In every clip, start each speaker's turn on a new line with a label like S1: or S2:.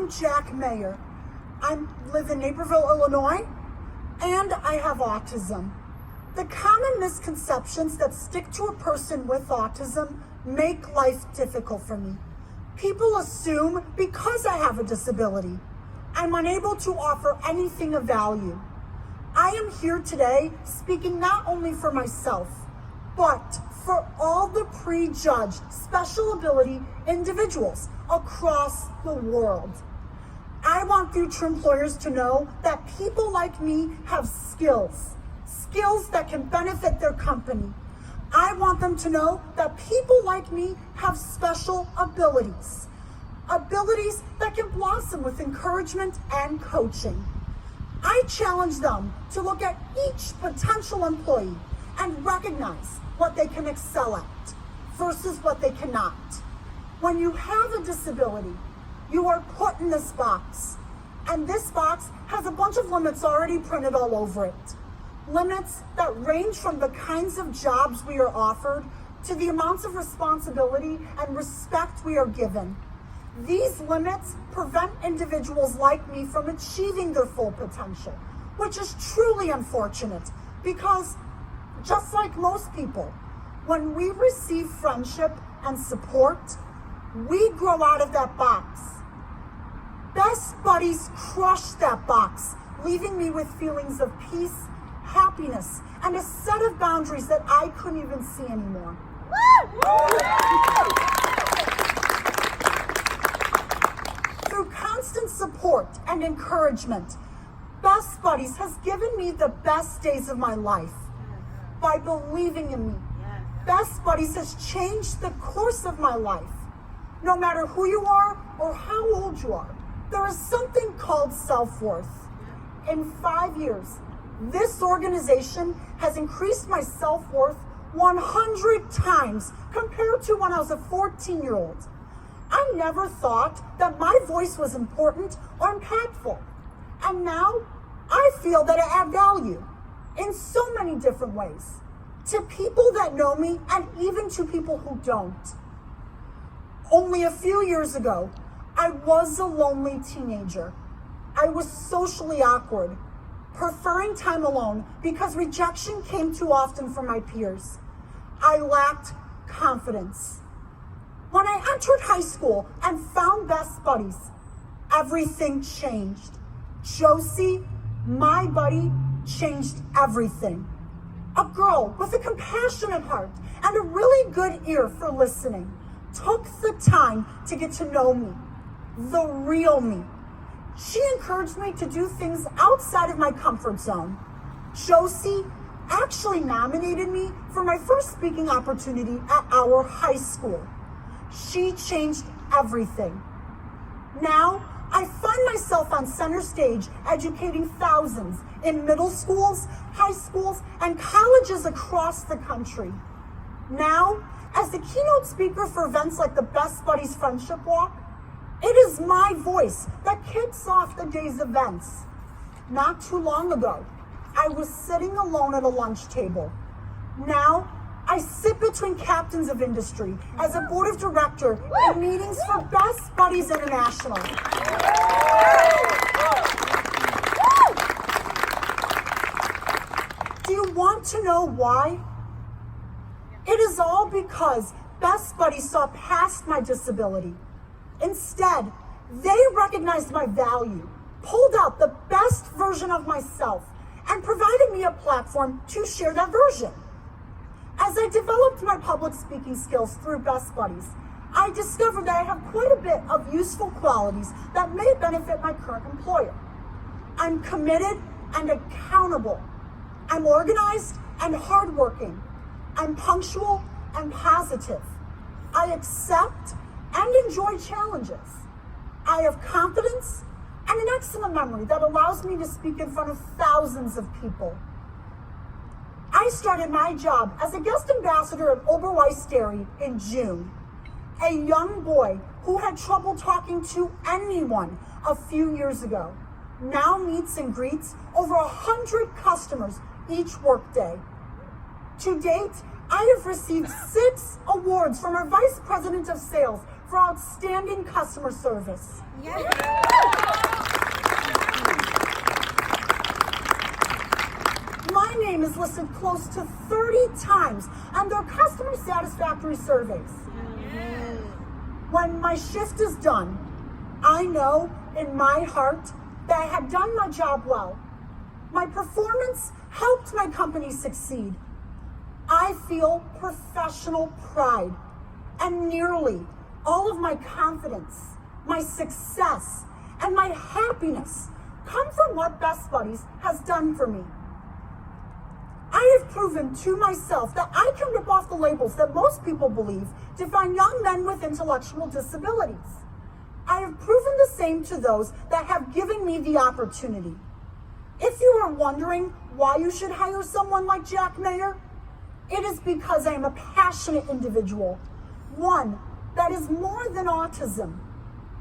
S1: I'm Jack Mayer. I live in Naperville, Illinois, and I have autism. The common misconceptions that stick to a person with autism make life difficult for me. People assume because I have a disability, I'm unable to offer anything of value. I am here today speaking not only for myself, but for all the prejudged special ability individuals across the world. I want future employers to know that people like me have skills that can benefit their company. I want them to know that people like me have special abilities that can blossom with encouragement and coaching. I challenge them to look at each potential employee and recognize what they can excel at versus what they cannot. When you have a disability, you are put in this box, and this box has a bunch of limits already printed all over it. Limits that range from the kinds of jobs we are offered to the amounts of responsibility and respect we are given. These limits prevent individuals like me from achieving their full potential, which is truly unfortunate because, just like most people, when we receive friendship and support, we grow out of that box. Best buddies crush that box, leaving me with feelings of peace, happiness, and a set of boundaries that I couldn't even see anymore. Through constant support and encouragement, Best Buddies has given me the best days of my life. By believing in me, Best Buddies has changed the course of my life. No matter who you are or how old you are, there is something called self-worth. In 5 years, this organization has increased my self-worth 100 times compared to when I was a 14-year-old. I never thought that my voice was important or impactful. And now I feel that I add value in so many different ways to people that know me and even to people who don't. Only a few years ago, I was a lonely teenager. I was socially awkward, preferring time alone because rejection came too often from my peers. I lacked confidence. When I entered high school and found Best Buddies, everything changed. Josie, my buddy, changed everything. A girl with a compassionate heart and a really good ear for listening took the time to get to know me, the real me. She encouraged me to do things outside of my comfort zone. Josie actually nominated me for my first speaking opportunity at our high school. She changed everything. Now, I find myself on center stage educating thousands in middle schools, high schools, and colleges across the country. Now, as the keynote speaker for events like the Best Buddies Friendship Walk, it is my voice that kicks off the day's events. Not too long ago, I was sitting alone at a lunch table. Now, I sit between captains of industry as a board of director in meetings for Best Buddies International. Do you want to know why? It is all because Best Buddies saw past my disability. Instead, they recognized my value, pulled out the best version of myself, and provided me a platform to share that version. As I developed my public speaking skills through Best Buddies, I discovered that I have quite a bit of useful qualities that may benefit my current employer. I'm committed and accountable. I'm organized and hardworking. I'm punctual and positive. I accept and enjoy challenges. I have confidence and an excellent memory that allows me to speak in front of thousands of people. I started my job as a guest ambassador at Oberweis Dairy in June. A young boy who had trouble talking to anyone a few years ago now meets and greets over 100 customers each workday. To date, I have received 6 awards from our Vice President of Sales for outstanding customer service. My name is listed close to 30 times on their customer satisfactory surveys. When my shift is done, I know in my heart that I had done my job well. My performance helped my company succeed. I feel professional pride, and nearly all of my confidence, my success, and my happiness come from what Best Buddies has done for me. I have proven to myself that I can rip off the labels that most people believe define young men with intellectual disabilities. I have proven the same to those that have given me the opportunity. If you are wondering why you should hire someone like Jack Mayer, it is because I am a passionate individual, one that is more than autism.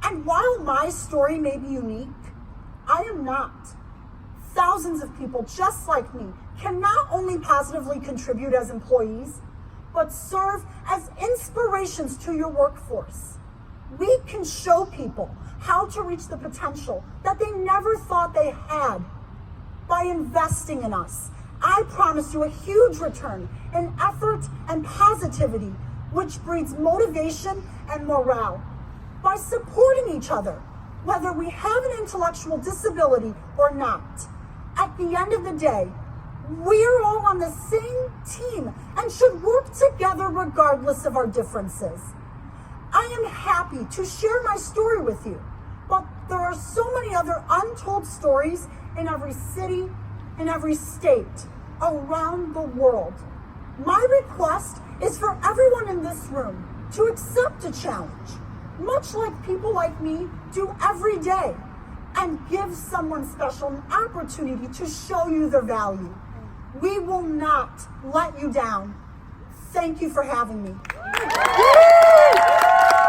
S1: And while my story may be unique, I am not. Thousands of people just like me can not only positively contribute as employees, but serve as inspirations to your workforce. We can show people how to reach the potential that they never thought they had. By investing in us, I promise you a huge return in effort and positivity, which breeds motivation and morale. By supporting each other, whether we have an intellectual disability or not. At the end of the day, we're all on the same team and should work together regardless of our differences. I am happy to share my story with you, but there are so many other untold stories in every city, in every state, around the world. My request is for everyone in this room to accept a challenge, much like people like me do every day, and give someone special an opportunity to show you their value. We will not let you down. Thank you for having me.